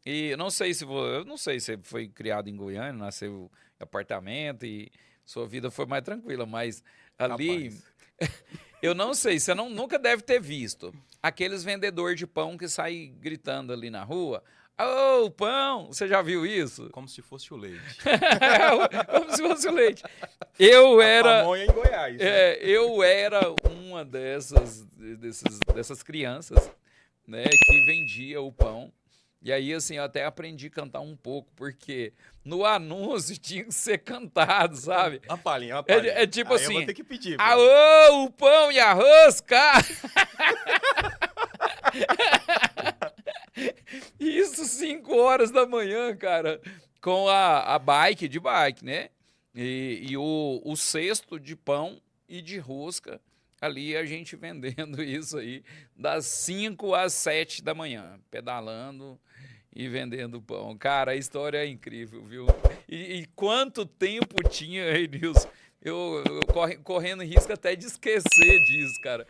E eu não sei se você foi criado em Goiânia, nasceu em apartamento e sua vida foi mais tranquila, mas ali Capaz. eu não sei, você nunca deve ter visto aqueles vendedores de pão que saem gritando ali na rua. Ô, pão! Você já viu isso? Como se fosse o leite. Como se fosse o leite. Eu A era, pamonha em Goiás, né? eu era uma dessas crianças, né, que vendia o pão. E aí, assim, eu até aprendi a cantar um pouco, porque no anúncio tinha que ser cantado, sabe? Uma palhinha, uma É, palhinha. é tipo Aí eu vou assim, ter que pedir, pô. aô, o pão e a rosca! Isso 5 horas da manhã, cara, com a bike, de bike, né? E o cesto de pão e de rosca, ali a gente vendendo isso aí, das 5 às 7 da manhã, pedalando e vendendo pão. Cara, a história é incrível, viu? E quanto tempo tinha, Renilson? Eu correndo risco até de esquecer disso, cara.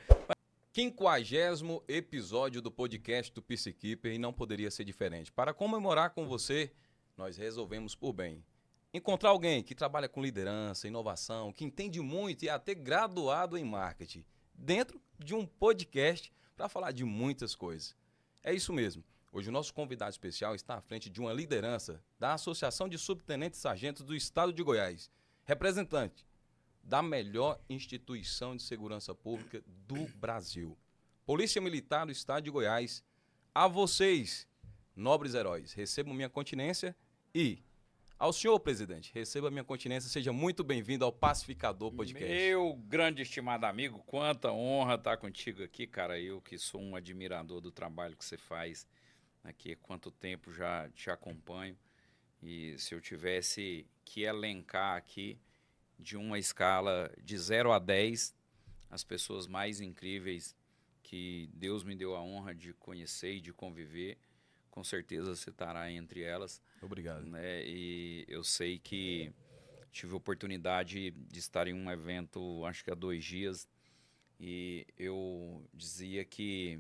50º episódio do podcast do Peacekeeper e não poderia ser diferente. Para comemorar com você, nós resolvemos por bem. Encontrar alguém que trabalha com liderança, inovação, que entende muito e é até graduado em marketing, dentro de um podcast para falar de muitas coisas. É isso mesmo. Hoje o nosso convidado especial está à frente de uma liderança da Associação de Subtenentes e Sargentos do Estado de Goiás, representante da melhor instituição de segurança pública do Brasil. Polícia Militar do Estado de Goiás, a vocês, nobres heróis, recebam minha continência e, ao senhor presidente, receba minha continência, seja muito bem-vindo ao Pacificador Podcast. Meu grande estimado amigo, quanta honra estar contigo aqui, cara. Eu que sou um admirador do trabalho que você faz aqui, há quanto tempo já te acompanho. E se eu tivesse que elencar aqui de uma escala de 0 a 10, as pessoas mais incríveis que Deus me deu a honra de conhecer e de conviver, com certeza você estará entre elas. Obrigado. Né? E eu sei que tive a oportunidade de estar em um evento, acho que há 2 dias, e eu dizia que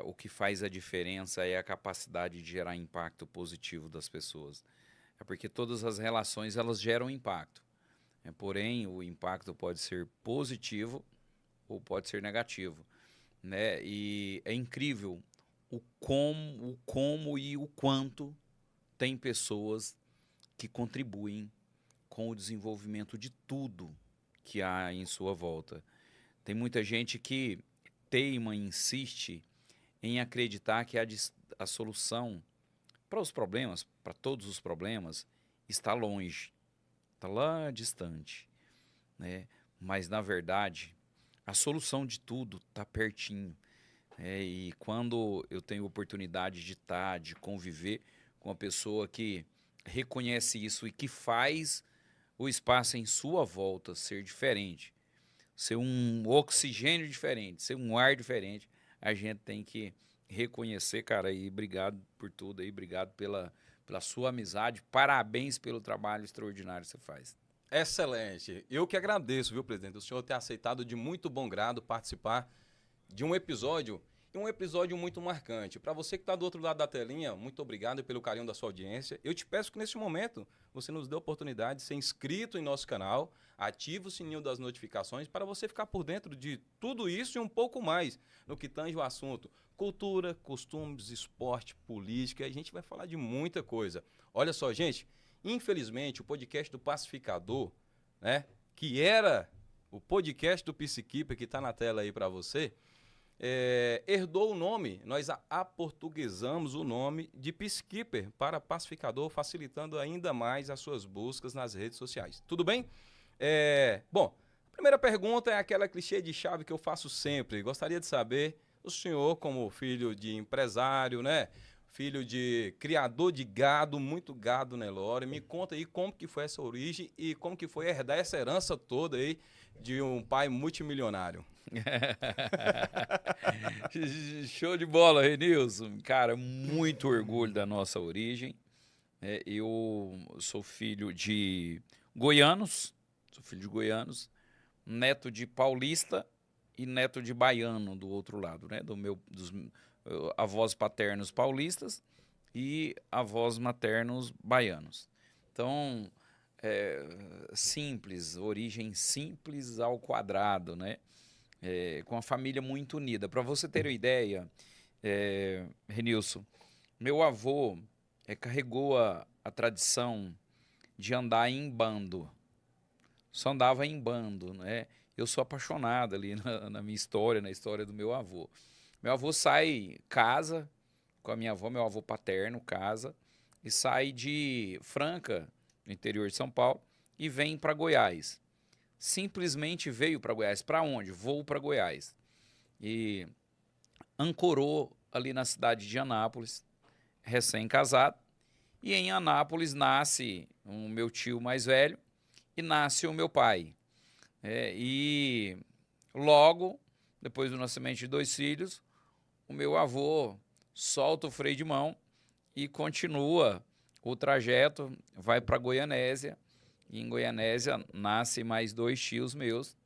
o que faz a diferença é a capacidade de gerar impacto positivo das pessoas. É porque todas as relações, elas geram impacto. Porém, o impacto pode ser positivo ou pode ser negativo, né? E é incrível o como e o quanto tem pessoas que contribuem com o desenvolvimento de tudo que há em sua volta. Tem muita gente que teima e insiste em acreditar que a solução para os problemas, para todos os problemas, está longe, está lá distante, né? Mas, na verdade, a solução de tudo está pertinho. E quando eu tenho oportunidade de estar, de conviver com uma pessoa que reconhece isso e que faz o espaço em sua volta ser diferente, ser um oxigênio diferente, ser um ar diferente, a gente tem que reconhecer, cara, e obrigado por tudo aí, obrigado pela sua amizade, parabéns pelo trabalho extraordinário que você faz. Excelente. Eu que agradeço, viu, presidente, o senhor ter aceitado de muito bom grado participar de um episódio, e um episódio muito marcante. Para você que está do outro lado da telinha, muito obrigado pelo carinho da sua audiência. Eu te peço que nesse momento você nos dê a oportunidade de ser inscrito em nosso canal, ative o sininho das notificações para você ficar por dentro de tudo isso e um pouco mais no que tange o assunto cultura, costumes, esporte, política. A gente vai falar de muita coisa. Olha só, gente, infelizmente o podcast do Pacificador, né, que era o podcast do Peacekeeper que está na tela aí para você, herdou o nome, nós aportuguesamos o nome de Peacekeeper para Pacificador, facilitando ainda mais as suas buscas nas redes sociais. Tudo bem? Bom, a primeira pergunta é aquela clichê de chave que eu faço sempre. Gostaria de saber, o senhor como filho de empresário, né? Filho de criador de gado, muito gado, Nelore, me conta aí como que foi essa origem e como que foi herdar essa herança toda aí de um pai multimilionário. Show de bola, Renilson. Cara, muito orgulho da nossa origem. Eu sou filho de goianos, neto de paulista e neto de baiano do outro lado, né? Dos avós paternos paulistas e avós maternos baianos. Então, é, simples, origem simples ao quadrado, né? Com a família muito unida. Para você ter uma ideia, Renilson, meu avô carregou a tradição de andar em bando. Só andava em bando, né? Eu sou apaixonado ali na minha história, na história do meu avô. Meu avô casa com a minha avó, meu avô paterno casa, e sai de Franca, no interior de São Paulo, e vem para Goiás. Simplesmente veio para Goiás. Para onde? Vou para Goiás. E ancorou ali na cidade de Anápolis, recém-casado. E em Anápolis nasce o meu tio mais velho e nasce o meu pai. E logo, depois do nascimento de 2 filhos, o meu avô solta o freio de mão e continua o trajeto, vai para Goianésia. E em Goianésia nasce mais 2 tios meus.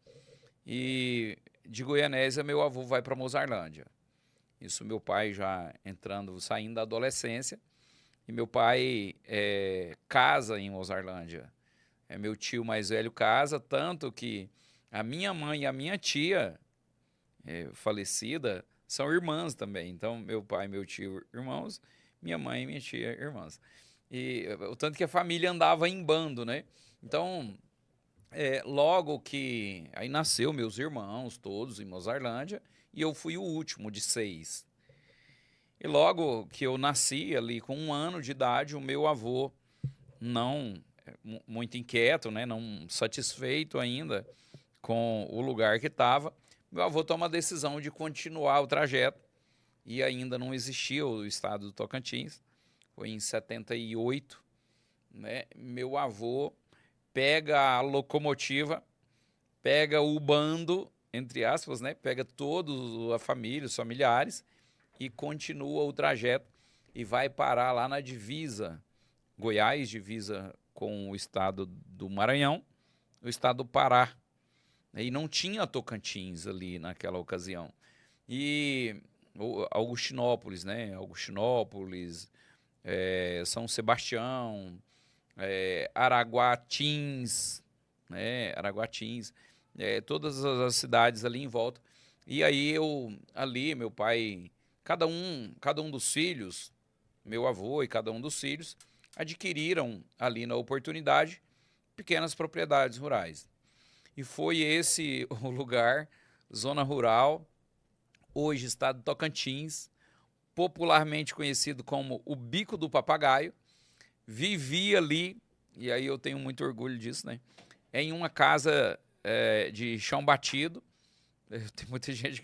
E de Goianésia, meu avô vai para Mozarlândia. Isso meu pai já saindo da adolescência. E meu pai casa em Mozarlândia. Meu tio mais velho casa, tanto que a minha mãe e a minha tia falecida são irmãs também. Então, meu pai e meu tio, irmãos, minha mãe e minha tia, irmãs. E o tanto que a família andava em bando, né? Então, logo que aí nasceu meus irmãos todos em Mozarlândia e eu fui o último de 6. E logo que eu nasci ali com 1 ano de idade, o meu avô não muito inquieto, né, não satisfeito ainda com o lugar que estava, meu avô toma a decisão de continuar o trajeto e ainda não existia o estado do Tocantins. Foi em 78, né? Meu avô pega a locomotiva, pega o bando, entre aspas, né? Pega toda a família, os familiares e continua o trajeto e vai parar lá na divisa, Goiás, divisa com o estado do Maranhão, o estado do Pará. E não tinha Tocantins ali naquela ocasião. E Augustinópolis, né? Augustinópolis, São Sebastião, Araguatins, né? Araguatins, todas as cidades ali em volta. E aí meu pai, cada um dos filhos, meu avô e cada um dos filhos, adquiriram ali na oportunidade pequenas propriedades rurais. E foi esse o lugar, zona rural, hoje estado de Tocantins, popularmente conhecido como o Bico do Papagaio. Vivi ali, e aí eu tenho muito orgulho disso, né? Em uma casa de chão batido. Tem muita gente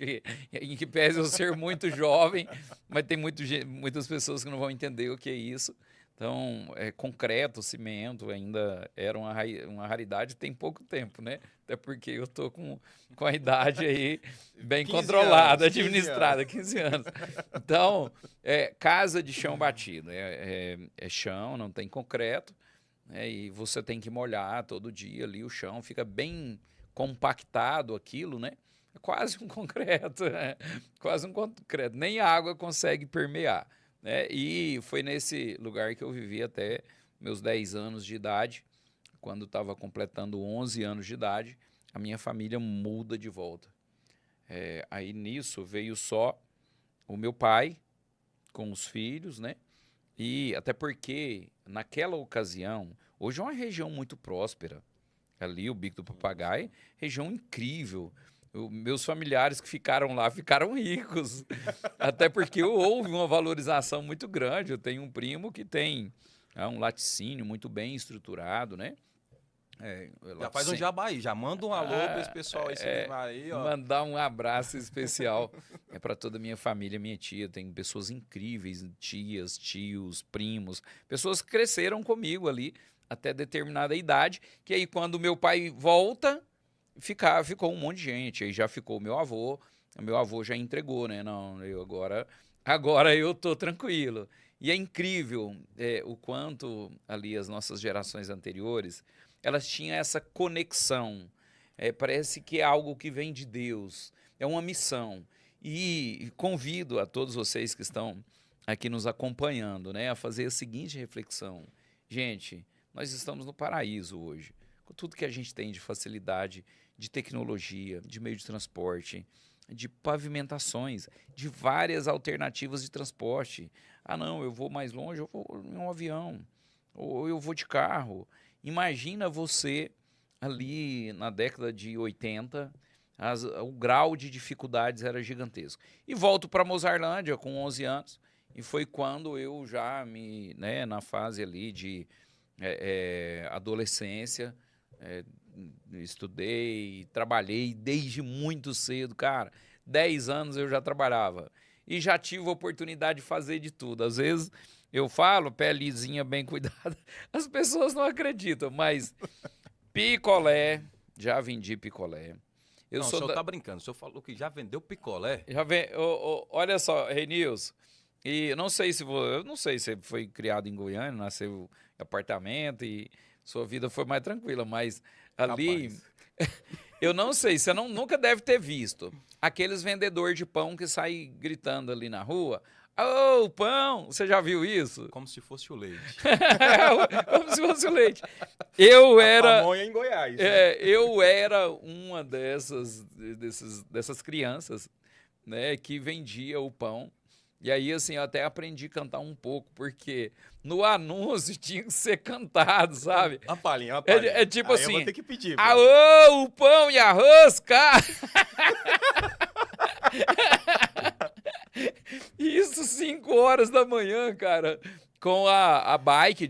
em que pese eu ser muito jovem, mas tem muitas pessoas que não vão entender o que é isso. Então, concreto, cimento, ainda era uma raridade tem pouco tempo, né? Até porque eu tô com a idade aí bem controlada, administrada, 15 anos. Então, casa de chão batido, é chão, não tem concreto, e você tem que molhar todo dia ali o chão, fica bem compactado aquilo, né? É quase um concreto, né? Quase um concreto. Nem a água consegue permear, né? E foi nesse lugar que eu vivi até meus 10 anos de idade. Quando estava completando 11 anos de idade, a minha família muda de volta. Aí nisso veio só o meu pai com os filhos, né? E até porque naquela ocasião, hoje é uma região muito próspera. Ali, o Bico do Papagaio, região incrível. Meus familiares que ficaram lá ficaram ricos, até porque houve uma valorização muito grande. Eu tenho um primo que tem um laticínio muito bem estruturado, né? Já faz um jabá aí, já manda um alô para esse pessoal aí, ó. Mandar um abraço especial para toda a minha família, minha tia. Tem pessoas incríveis, tias, tios, primos, pessoas que cresceram comigo ali até determinada idade, que aí quando meu pai volta, ficou um monte de gente. Aí já ficou o meu avô já entregou, né? Não, agora eu tô tranquilo. E é incrível o quanto ali as nossas gerações anteriores, elas tinham essa conexão. Parece que é algo que vem de Deus, é uma missão. E convido a todos vocês que estão aqui nos acompanhando, né, a fazer a seguinte reflexão. Gente, nós estamos no paraíso hoje, com tudo que a gente tem de facilidade, de tecnologia, de meio de transporte, de pavimentações, de várias alternativas de transporte. Ah, não, eu vou mais longe, eu vou em um avião, ou eu vou de carro. Imagina você ali na década de 80, o grau de dificuldades era gigantesco. E volto para Mozarlândia com 11 anos, e foi quando eu já né, na fase ali de adolescência, estudei, trabalhei desde muito cedo, cara. 10 anos eu já trabalhava e já tive a oportunidade de fazer de tudo. Às vezes eu falo, pelezinha bem cuidada, as pessoas não acreditam, mas picolé, já vendi picolé. Não, o senhor tá brincando, o senhor falou que já vendeu picolé? Olha só, Renilson, e não sei se eu não sei se foi criado em Goiânia, nasceu em apartamento e sua vida foi mais tranquila, mas ali eu não sei, você nunca deve ter visto aqueles vendedores de pão que saem gritando ali na rua. Ô, pão! Você já viu isso? Como se fosse o leite. Como se fosse o leite. Eu era. Pamonha em Goiás. Né? Eu era uma dessas crianças, né, que vendia o pão. E aí, assim, eu até aprendi a cantar um pouco, porque no anúncio tinha que ser cantado, sabe? Uma palhinha, uma palhinha. É tipo aí assim. Eu vou ter que pedir. Aô, o pão e a rosca! Isso 5 horas da manhã, cara, com a bike,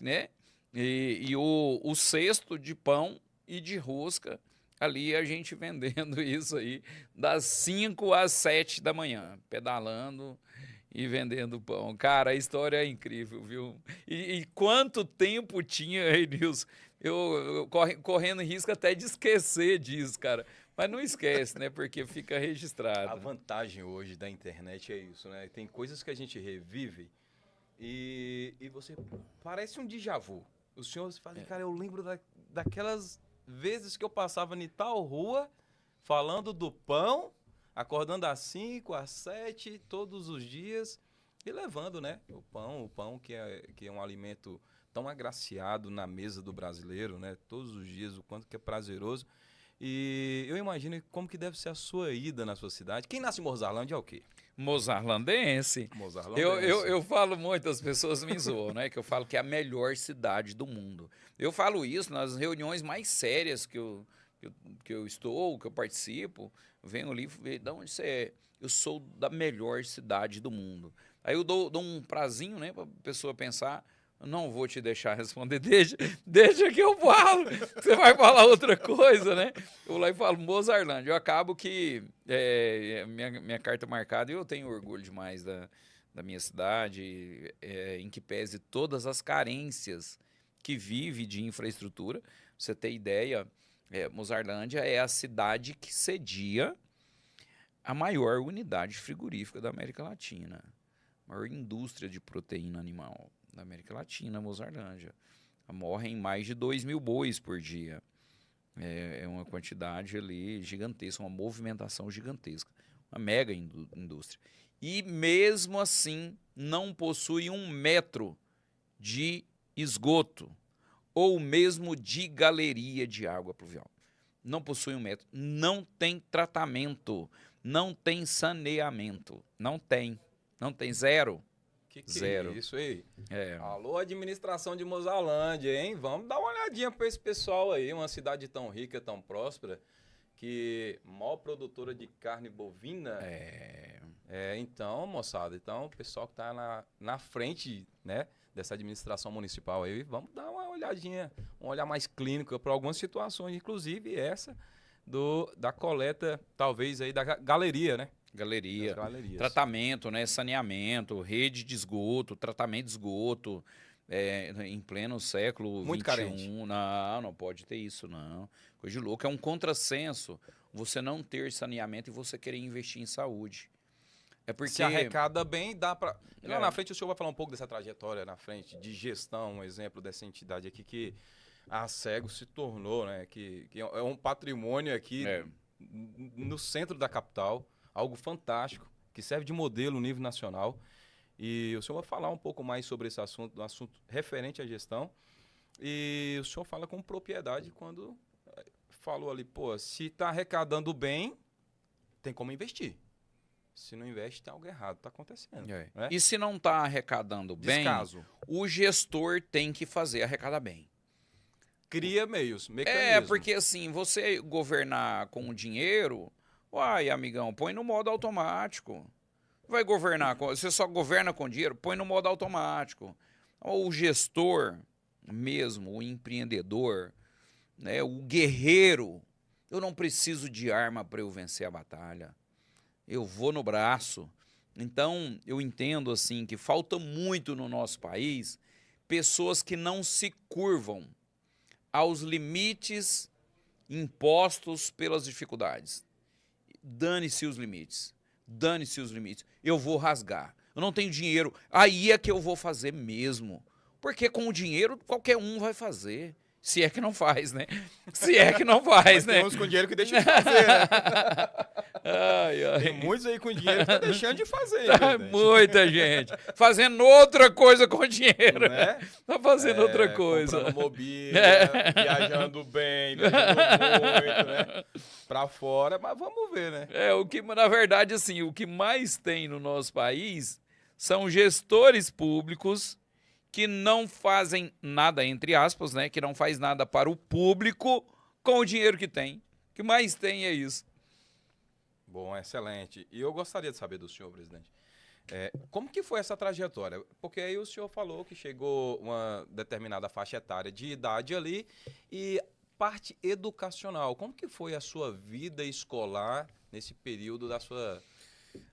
né? E o cesto de pão e de rosca, ali a gente vendendo isso aí, das 5 às 7 da manhã, pedalando e vendendo pão. Cara, a história é incrível, viu? E quanto tempo tinha, Renilson? Eu correndo risco até de esquecer disso, cara. Mas não esquece, né? Porque fica registrado. A vantagem hoje da internet é isso, né? Tem coisas que a gente revive e você parece um déjà vu. Os senhores falam, cara, eu lembro daquelas vezes que eu passava em tal rua falando do pão, acordando às 5, às 7, todos os dias e levando, né? O pão que é um alimento tão agraciado na mesa do brasileiro, né? Todos os dias, o quanto que é prazeroso. E eu imagino como que deve ser a sua ida na sua cidade. Quem nasce em Mozarlândia é o quê? Mozarlandense. Eu falo muito, as pessoas me zoam, né? Que eu falo que é a melhor cidade do mundo. Eu falo isso nas reuniões mais sérias que eu estou, que eu participo. Eu venho ali e de onde você é? Eu sou da melhor cidade do mundo. Aí eu dou um prazinho, né, para a pessoa pensar. Não vou te deixar responder, deixa que eu falo. Você vai falar outra coisa, né? Eu vou lá e falo Mozarlândia. Eu acabo que minha carta marcada, e eu tenho orgulho demais da minha cidade, em que pese todas as carências que vive de infraestrutura. Pra você ter ideia, Mozarlândia é a cidade que cedia a maior unidade frigorífica da América Latina, a maior indústria de proteína animal da América Latina, Mozarlândia. Morrem mais de 2.000 bois por dia. É uma quantidade ali gigantesca, uma movimentação gigantesca, uma mega indústria. E mesmo assim não possui 1 metro de esgoto ou mesmo de galeria de água pluvial. Não possui 1 metro. Não tem tratamento, não tem saneamento, não tem zero. Zero. É isso aí? Alô, administração de Mozarlândia, hein? Vamos dar uma olhadinha para esse pessoal aí. Uma cidade tão rica, tão próspera, que maior produtora de carne bovina. Então, moçada, o pessoal que está na frente, né, dessa administração municipal aí, vamos dar uma olhadinha, um olhar mais clínico para algumas situações, inclusive essa da coleta, talvez aí da galeria, né? Galeria, tratamento, né, saneamento, rede de esgoto, tratamento de esgoto, em pleno século muito 21. Carente. Não pode ter isso, não. Coisa de louco, é um contrassenso você não ter saneamento e você querer investir em saúde. É porque se arrecada bem, dá para... Lá na frente o senhor vai falar um pouco dessa trajetória na frente, de gestão, um exemplo dessa entidade aqui que a Cego se tornou, né, que é um patrimônio aqui no centro da capital, algo fantástico, que serve de modelo no nível nacional. E o senhor vai falar um pouco mais sobre esse assunto, um assunto referente à gestão. E o senhor fala com propriedade quando falou ali, pô, se está arrecadando bem, tem como investir. Se não investe, tem algo errado, está acontecendo. Né? E se não está arrecadando bem, o gestor tem que fazer arrecadar bem. Cria mecanismos. Porque assim, você governar com o dinheiro, uai, amigão, põe no modo automático. Vai governar, você só governa com dinheiro, põe no modo automático. O gestor mesmo, o empreendedor, né, o guerreiro, eu não preciso de arma para eu vencer a batalha. Eu vou no braço. Então, eu entendo assim que falta muito no nosso país pessoas que não se curvam aos limites impostos pelas dificuldades. Dane-se os limites. Dane-se os limites. Eu vou rasgar. Eu não tenho dinheiro. Aí é que eu vou fazer mesmo. Porque com o dinheiro qualquer um vai fazer. Se é que não faz, né? Se é que não faz, né? Tem uns com dinheiro que deixam de fazer, né? Tem muitos aí com dinheiro que estão deixando de fazer. Muita gente. Fazendo outra coisa com dinheiro. Né? Tá fazendo outra coisa. Comprando mobília, viajando bem, viajando muito, né? Pra fora, mas vamos ver, né? Na verdade, assim, o que mais tem no nosso país são gestores públicos que não fazem nada, entre aspas, né? Que não faz nada para o público com o dinheiro que tem. O que mais tem é isso. Bom, excelente. E eu gostaria de saber do senhor, presidente, como que foi essa trajetória? Porque aí o senhor falou que chegou uma determinada faixa etária de idade ali e parte educacional. Como que foi a sua vida escolar nesse período da sua...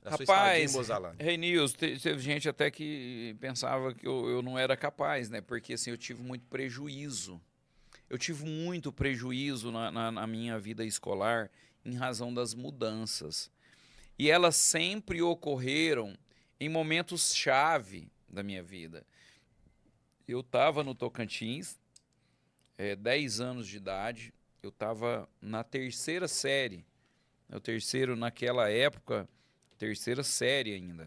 Rapaz, Reinilson, teve gente até que pensava que eu não era capaz, né? Porque assim, eu tive muito prejuízo. Eu tive muito prejuízo na minha vida escolar em razão das mudanças. E elas sempre ocorreram em momentos-chave da minha vida. Eu estava no Tocantins, 10 anos de idade, eu estava na terceira série. O terceiro, naquela época... terceira série ainda.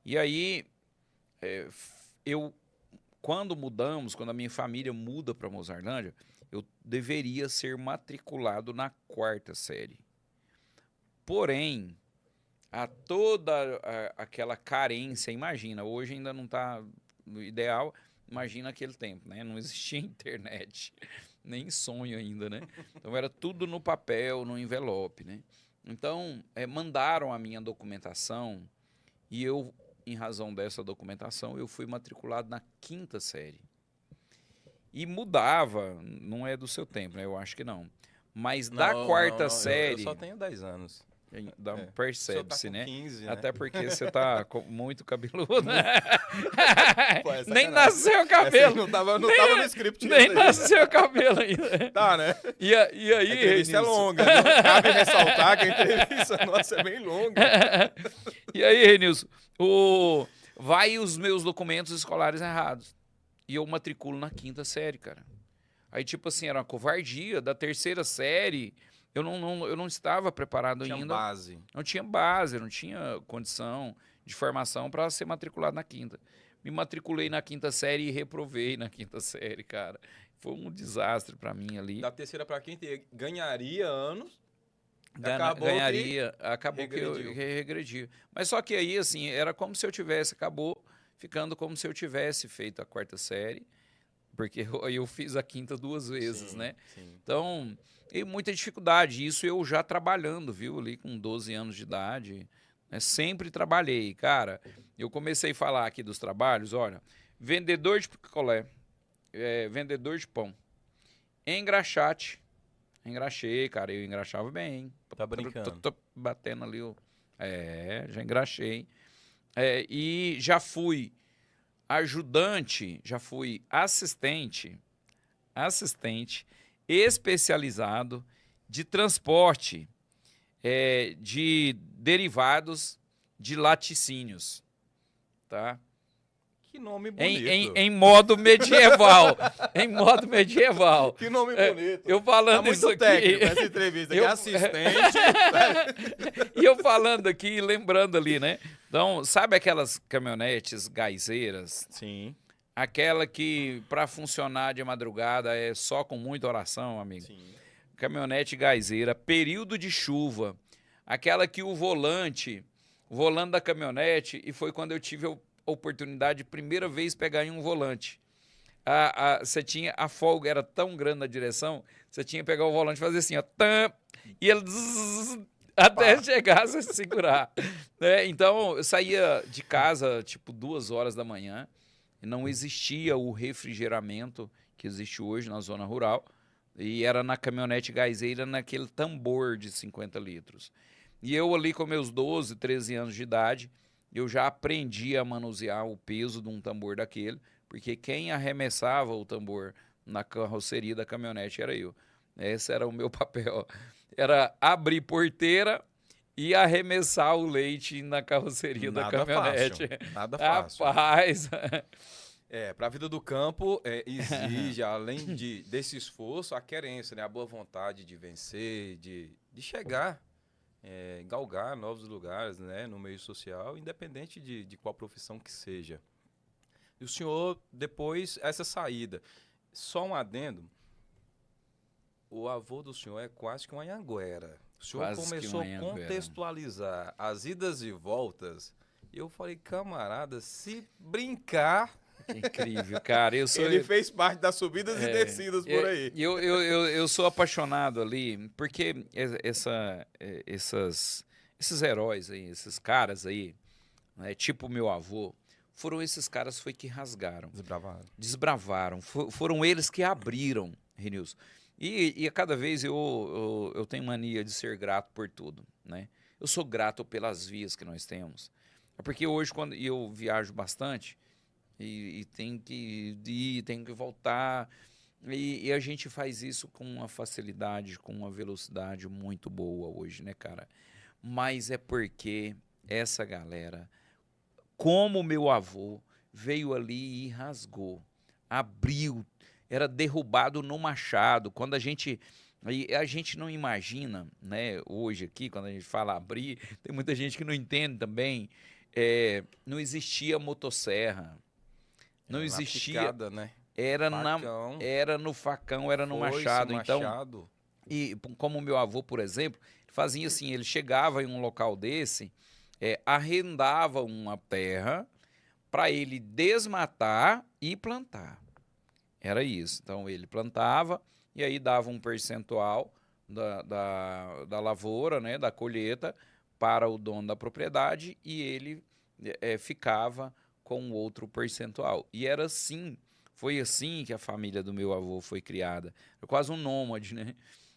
E aí, quando a minha família muda para Mozarlândia, eu deveria ser matriculado na quarta série. Porém, aquela carência, imagina, hoje ainda não está no ideal, imagina aquele tempo, né? Não existia internet, nem sonho ainda, né? Então era tudo no papel, no envelope, né? Então, mandaram a minha documentação e eu, em razão dessa documentação, eu fui matriculado na quinta série. E mudava, não é do seu tempo, né? Eu acho que não. Mas da quarta série... Eu só tenho 10 anos. Percebe-se, tá né? 15, né? Até porque você tá muito cabeludo, né? Pô, nem nasceu o cabelo. Não tava no script. Nem nasceu o cabelo ainda. Tá, né? E aí, a entrevista é longa. Viu? Cabe ressaltar que a entrevista nossa é bem longa. E aí, Renilson, vai os meus documentos escolares errados. E eu matriculo na quinta série, cara. Aí, tipo assim, era uma covardia. Da terceira série... Eu não estava preparado ainda. Não tinha base, não tinha condição de formação para ser matriculado na quinta. Me matriculei na quinta série e reprovei na quinta série, cara. Foi um desastre para mim ali. Da terceira para quinta, ganharia anos. Acabou que eu regredi. Mas só que aí, assim, era como se eu acabou ficando como se eu tivesse feito a quarta série, porque eu fiz a quinta 2 vezes, né? Sim. Então... E muita dificuldade, isso eu já trabalhando, viu, ali com 12 anos de idade, né? Sempre trabalhei, cara. Eu comecei a falar aqui dos trabalhos, olha, vendedor de picolé, vendedor de pão, engraxate, engraxei, cara, eu engraxava bem, hein? Tá brincando. Tô batendo ali, já engraxei. E já fui ajudante, já fui assistente especializado de transporte de derivados de laticínios, tá? Que nome Em, bonito. em modo medieval. Em modo medieval. Que nome bonito. Eu falando tá isso muito aqui. técnico essa entrevista, que eu- é assistente. E eu falando aqui, lembrando ali, né? Então, sabe aquelas caminhonetes gaiseiras? Sim, Aquela que, para funcionar de madrugada, é só com muita oração, amigo. sim. Caminhonete gaizeira, período de chuva. Aquela que o volante da caminhonete, e foi quando eu tive a oportunidade de primeira vez pegar em um volante. Você tinha, a folga era tão grande na direção, você tinha que pegar o volante e fazer assim, ó, tam, e ele zzz, até chegar, você segurar. Né? Então, eu saía de casa, tipo, 2 horas da manhã, e não existia o refrigeramento que existe hoje na zona rural, e era na caminhonete gaizeira, naquele tambor de 50 litros. E eu ali com meus 12, 13 anos de idade, eu já aprendi a manusear o peso de um tambor daquele, porque quem arremessava o tambor na carroceria da caminhonete era eu. Esse era o meu papel. Era abrir porteira e arremessar o leite na carroceria da Nada caminhonete. fácil. Nada fácil. Rapaz, Para a vida do campo, exige, além desse esforço, a querência, né? A boa vontade de vencer, de chegar, galgar novos lugares, né? No meio social, independente de qual profissão que seja. E o senhor, depois, essa saída. Só um adendo, o avô do senhor é quase que uma anhanguera. O senhor Quase que começou uma a anhanguera. contextualizar as idas e voltas. E eu falei, camarada, se brincar... que incrível, cara. Eu sou, Ele fez parte das subidas e descidas por aí. eu sou apaixonado ali, porque esses heróis aí, esses caras aí, né, tipo meu avô, foram esses caras foi que rasgaram, desbravaram, foram eles que abriram, Renilson. E a cada vez eu tenho mania de ser grato por tudo, né? Eu sou grato pelas vias que nós temos. É porque hoje, quando eu viajo bastante, e tem que ir, tem que voltar, e a gente faz isso com uma facilidade, com uma velocidade muito boa hoje, né, cara? Mas é porque essa galera, como meu avô, veio ali e rasgou, abriu, era derrubado no machado. Quando a gente não imagina, né, hoje aqui, quando a gente fala abrir, tem muita gente que não entende também, não existia motosserra, não existia, Picada, né? era Facão, era no facão, era no foice, machado. Então, machado. e como o meu avô, por exemplo, fazia assim, ele chegava em um local desse, arrendava uma terra para ele desmatar e plantar. Era isso. Então ele plantava e aí dava um percentual da lavoura, né, da colheita, para o dono da propriedade e ele ficava com outro percentual. E era assim, foi assim que a família do meu avô foi criada. É quase um nômade, né?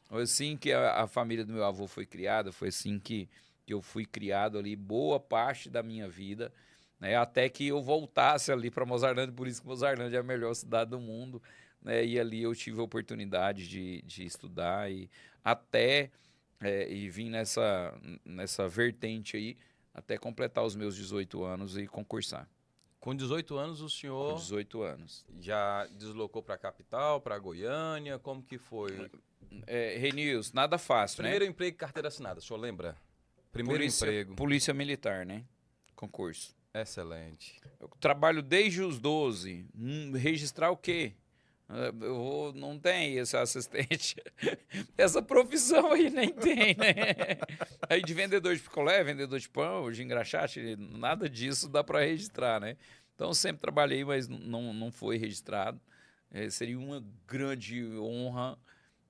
Foi assim que a família do meu avô foi criada, foi assim que eu fui criado ali boa parte da minha vida, né, até que eu voltasse ali para Mozarlândia, por isso que Mozarlândia é a melhor cidade do mundo, né, e ali eu tive a oportunidade de estudar e até e vim nessa vertente aí, até completar os meus 18 anos e concursar. Com 18 anos, o Com senhor 18 anos. já deslocou para a capital, para Goiânia? Como que foi? Renils, nada fácil, Primeiro né? emprego e carteira assinada, o senhor lembra? Primeiro emprego. Polícia Militar, né? Concurso. Excelente. Eu trabalho desde os 12. Registrar o quê? Não tem esse assistente. Essa profissão aí nem tem, né? Aí de vendedor de picolé, vendedor de pão, de engraxate, nada disso dá para registrar, né? Então sempre trabalhei, mas não foi registrado. Seria uma grande honra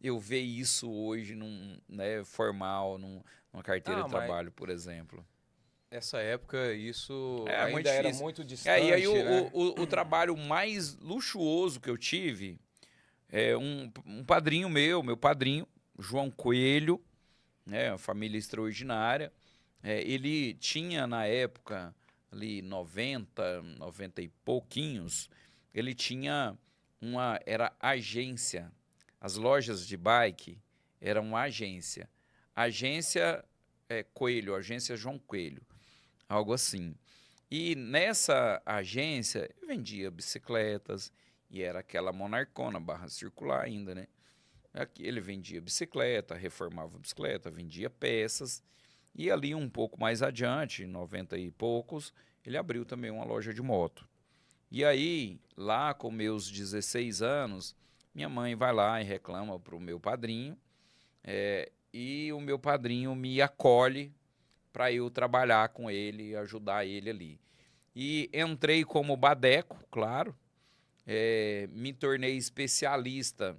eu ver isso hoje né, formal, numa carteira de trabalho, por exemplo. Essa época, isso Muito ainda era difícil. muito distante, E aí né? o trabalho mais luxuoso que eu tive um padrinho meu padrinho, João Coelho, né, uma família extraordinária. Ele tinha na época ali 90 e pouquinhos, ele tinha era agência. As lojas de bike eram uma agência. Agência Coelho, agência João Coelho, algo assim. E nessa agência, eu vendia bicicletas, e era aquela monarcona, barra circular ainda, né? Aqui ele vendia bicicleta, reformava bicicleta, vendia peças. E ali um pouco mais adiante, em 90 e poucos, ele abriu também uma loja de moto. E aí, lá com meus 16 anos, minha mãe vai lá e reclama para o meu padrinho, e o meu padrinho me acolhe para eu trabalhar com ele e ajudar ele ali. E entrei como badeco, claro, me tornei especialista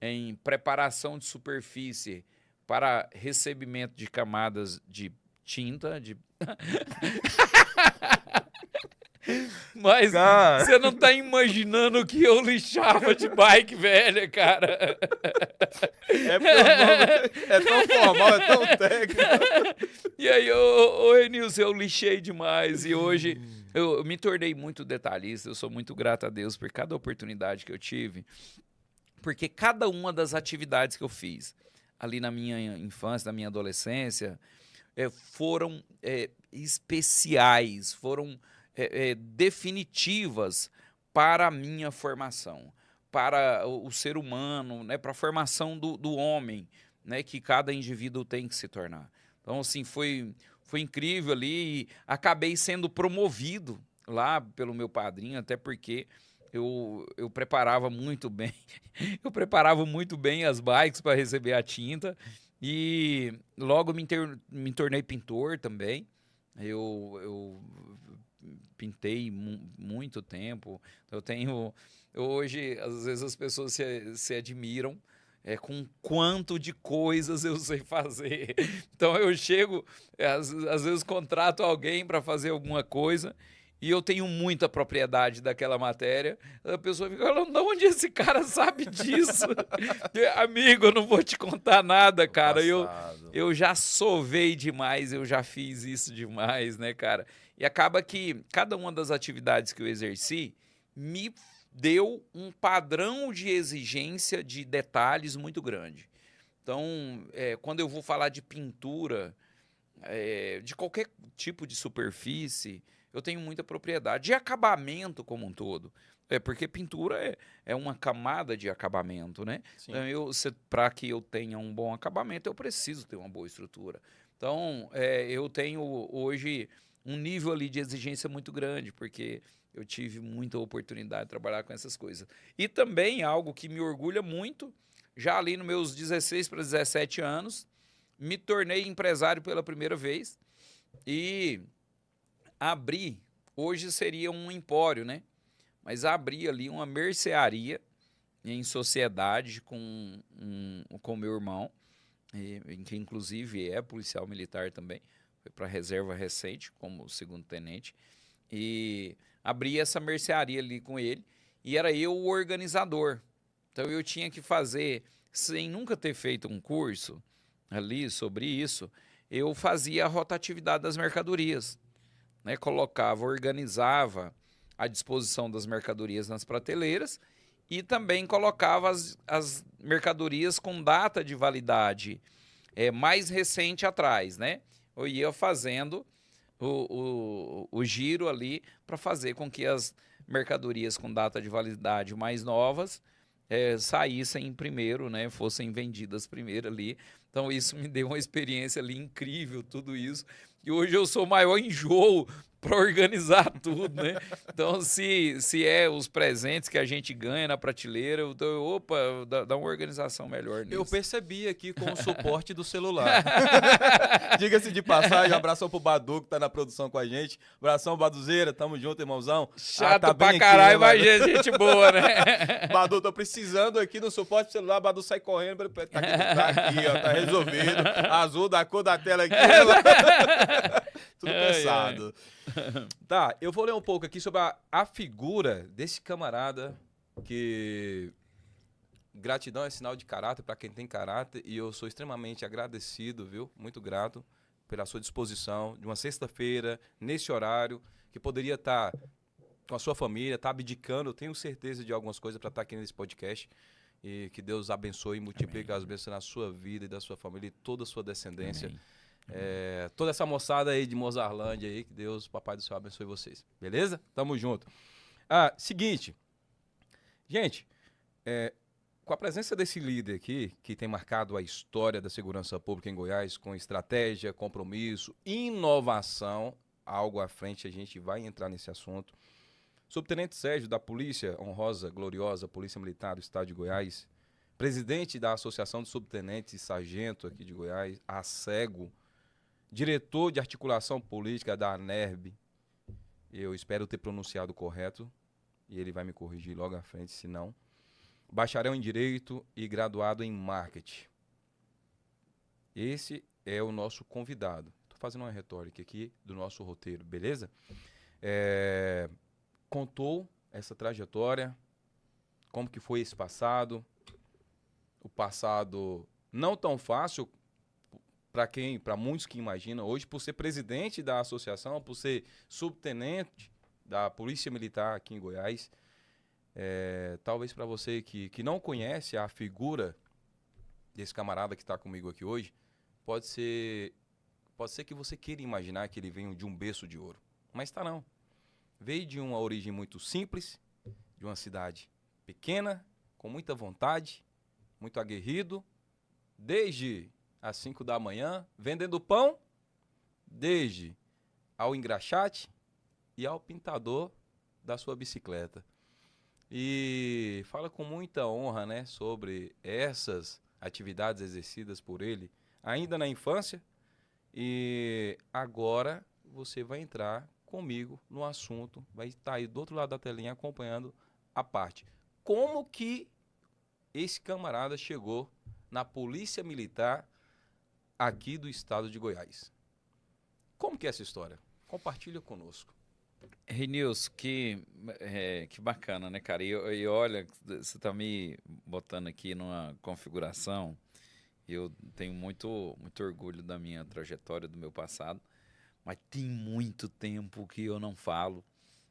em preparação de superfície para recebimento de camadas de tinta, Mas Cara. você não tá imaginando o que eu lixava de bike velha, cara. É porque o nome é tão formal, é tão técnico. E aí, ô Enilson, eu lixei demais. E hoje eu me tornei muito detalhista. Eu sou muito grato a Deus por cada oportunidade que eu tive. Porque cada uma das atividades que eu fiz ali na minha infância, na minha adolescência, foram especiais, foram definitivas para a minha formação, para o ser humano, né, para a formação do homem, né, que cada indivíduo tem que se tornar. Então, assim, foi incrível ali e acabei sendo promovido lá pelo meu padrinho, até porque eu preparava muito bem, eu preparava muito bem as bikes para receber a tinta e logo me tornei pintor também. Eu pintei muito tempo. Eu tenho hoje, às vezes as pessoas se admiram com quanto de coisas eu sei fazer. Então eu chego, às vezes contrato alguém para fazer alguma coisa e eu tenho muita propriedade daquela matéria. A pessoa fica falando, de onde esse cara sabe disso? Amigo, eu não vou te contar nada, cara. Eu já sovei demais, eu já fiz isso demais, né, cara? E acaba que cada uma das atividades que eu exerci me deu um padrão de exigência de detalhes muito grande. Então, quando eu vou falar de pintura, de qualquer tipo de superfície, eu tenho muita propriedade. De acabamento como um todo. Porque pintura é uma camada de acabamento, né? Então, para que eu tenha um bom acabamento, eu preciso ter uma boa estrutura. Então, eu tenho hoje um nível ali de exigência muito grande, porque eu tive muita oportunidade de trabalhar com essas coisas. E também algo que me orgulha muito, já ali nos meus 16 para 17 anos, me tornei empresário pela primeira vez e abri, hoje seria um empório, né? Mas abri ali uma mercearia em sociedade com meu irmão, que inclusive é policial militar também, foi para a reserva recente como segundo tenente, e abri essa mercearia ali com ele, e era eu o organizador. Então eu tinha que fazer, sem nunca ter feito um curso ali sobre isso, eu fazia a rotatividade das mercadorias, né? Colocava, organizava a disposição das mercadorias nas prateleiras e também colocava as mercadorias com data de validade mais recente atrás, né? Eu ia fazendo o giro ali para fazer com que as mercadorias com data de validade mais novas saíssem primeiro, né? Fossem vendidas primeiro ali. Então isso me deu uma experiência ali incrível, tudo isso. E hoje eu sou o maior enjoo para organizar tudo, né? Então, se os presentes que a gente ganha na prateleira, eu dou, dá uma organização melhor nisso. Eu percebi aqui com o suporte do celular. Diga-se de passagem, um abração pro Badu, que tá na produção com a gente. Abração, Baduzeira, tamo junto, irmãozão. Chato tá pra aqui, caralho, né, mas gente boa, né? Badu, tô precisando aqui no suporte do celular, Badu sai correndo, tá aqui, ó, tá resolvido. Azul da cor da tela aqui. Tudo pensado. Tá, eu vou ler um pouco aqui sobre a figura desse camarada que... Gratidão é sinal de caráter para quem tem caráter e eu sou extremamente agradecido, viu? Muito grato pela sua disposição de uma sexta-feira, nesse horário, que poderia estar com a sua família, estar abdicando. Eu tenho certeza de algumas coisas para estar aqui nesse podcast e que Deus abençoe e multiplique as bênçãos na sua vida e da sua família e toda a sua descendência. Amém. Toda essa moçada aí de Mozarlândia aí, que Deus, Papai do Céu, abençoe vocês. Beleza? Tamo junto. Seguinte. Gente, com a presença desse líder aqui, que tem marcado a história da segurança pública em Goiás, com estratégia, compromisso, inovação, algo à frente, a gente vai entrar nesse assunto. Subtenente Sérgio, da Polícia Honrosa, Gloriosa, Polícia Militar do Estado de Goiás, presidente da Associação de Subtenentes e Sargento aqui de Goiás, a ASEGO, diretor de Articulação Política da ANERB, eu espero ter pronunciado correto, e ele vai me corrigir logo à frente, se não. Bacharel em Direito e graduado em Marketing. Esse é o nosso convidado. Estou fazendo uma retórica aqui do nosso roteiro, beleza? Contou essa trajetória, como que foi esse passado, o passado não tão fácil para muitos que imaginam, hoje por ser presidente da associação, por ser subtenente da Polícia Militar aqui em Goiás, talvez para você que não conhece a figura desse camarada que está comigo aqui hoje, pode ser que você queira imaginar que ele veio de um berço de ouro, mas está não. Veio de uma origem muito simples, de uma cidade pequena, com muita vontade, muito aguerrido, desde às 5 da manhã, vendendo pão, desde ao engraxate e ao pintador da sua bicicleta. E fala com muita honra, né, sobre essas atividades exercidas por ele, ainda na infância, e agora você vai entrar comigo no assunto, vai estar aí do outro lado da telinha acompanhando a parte. Como que esse camarada chegou na Polícia Militar aqui do estado de Goiás? Como que é essa história? Compartilha conosco. Renilson, que bacana, né, cara? E olha, você tá me botando aqui numa configuração, eu tenho muito orgulho da minha trajetória, do meu passado, mas tem muito tempo que eu não falo.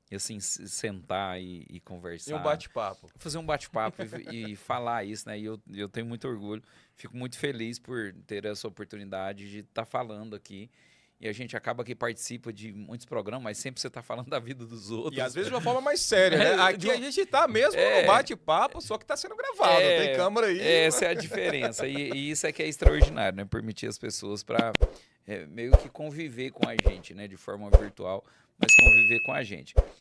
E assim, sentar e conversar. E um bate-papo. Fazer um bate-papo e falar isso, né? E eu tenho muito orgulho, fico muito feliz por ter essa oportunidade de estar falando aqui. E a gente acaba que participa de muitos programas, mas sempre você está falando da vida dos outros. E às vezes de uma forma mais séria, né? Aqui a gente está mesmo no bate-papo, só que está sendo gravado, tem câmera aí. Essa é a diferença. E isso é que é extraordinário, né? Permitir as pessoas para meio que conviver com a gente, né? De forma virtual, mas conviver com a gente.